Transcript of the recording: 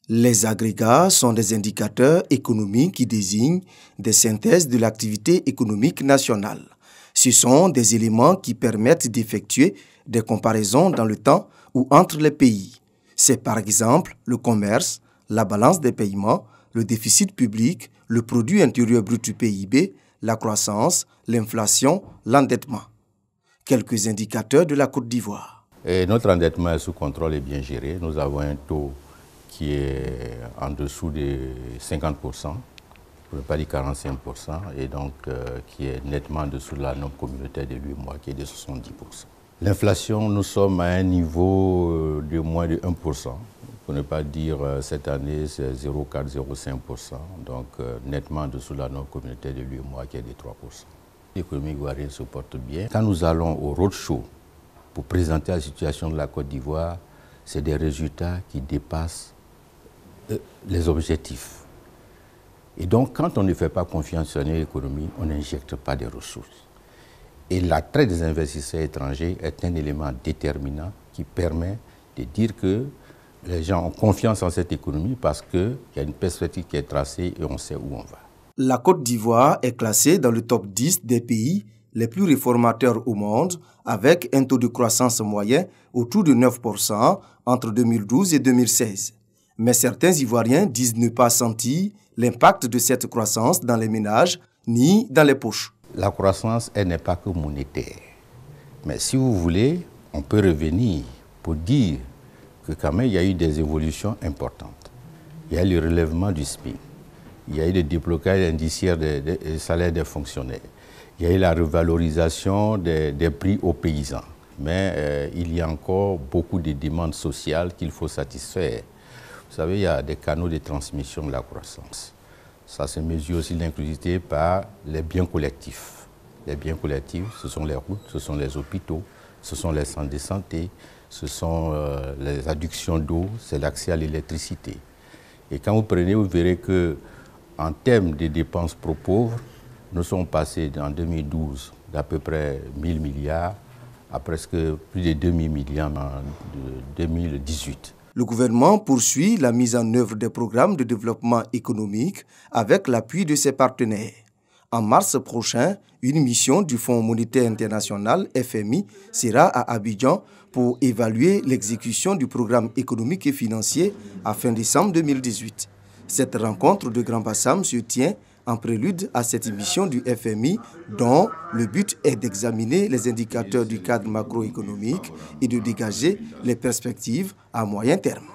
Les agrégats sont des indicateurs économiques qui désignent des synthèses de l'activité économique nationale. Ce sont des éléments qui permettent d'effectuer des comparaisons dans le temps ou entre les pays. C'est par exemple le commerce, la balance des paiements, le déficit public, le produit intérieur brut du PIB, la croissance, l'inflation, l'endettement. Quelques indicateurs de la Côte d'Ivoire. Notre endettement est sous contrôle et bien géré. Nous avons un taux qui est en dessous de 50%, pour ne pas dire 45%, et donc qui est nettement en dessous de la norme communautaire de 8 mois, qui est de 70%. L'inflation, nous sommes à un niveau de moins de 1%, pour ne pas dire cette année c'est 0,4-0,5%, donc nettement en dessous de la norme communautaire de 8 mois, qui est de 3%. L'économie ivoirienne se porte bien. Quand nous allons au roadshow pour présenter la situation de la Côte d'Ivoire, c'est des résultats qui dépassent les objectifs. Et donc, quand on ne fait pas confiance à l'économie, on n'injecte pas de ressources. Et l'attrait des investisseurs étrangers est un élément déterminant qui permet de dire que les gens ont confiance en cette économie parce qu'il y a une perspective qui est tracée et on sait où on va. La Côte d'Ivoire est classée dans le top 10 des pays les plus réformateurs au monde, avec un taux de croissance moyen autour de 9% entre 2012 et 2016. Mais certains Ivoiriens disent ne pas sentir l'impact de cette croissance dans les ménages ni dans les poches. La croissance, elle n'est pas que monétaire. Mais si vous voulez, on peut revenir pour dire que quand même, il y a eu des évolutions importantes. Il y a eu le relèvement du SMIC. Il y a eu le déblocage indiciaire des salaires des fonctionnaires. Il y a eu la revalorisation des prix aux paysans. Mais il y a encore beaucoup de demandes sociales qu'il faut satisfaire. Vous savez, il y a des canaux de transmission de la croissance. Ça se mesure aussi l'inclusivité par les biens collectifs. Les biens collectifs, ce sont les routes, ce sont les hôpitaux, ce sont les centres de santé, ce sont les adductions d'eau, c'est l'accès à l'électricité. Et quand vous prenez, vous verrez que en termes de dépenses pro-pauvres, nous sommes passés en 2012 d'à peu près 1000 milliards à presque plus de 2000 milliards en 2018. Le gouvernement poursuit la mise en œuvre des programmes de développement économique avec l'appui de ses partenaires. En mars prochain, une mission du Fonds monétaire international, FMI, sera à Abidjan pour évaluer l'exécution du programme économique et financier à fin décembre 2018. Cette rencontre de Grand Bassam se tient en prélude à cette mission du FMI dont le but est d'examiner les indicateurs du cadre macroéconomique et de dégager les perspectives à moyen terme.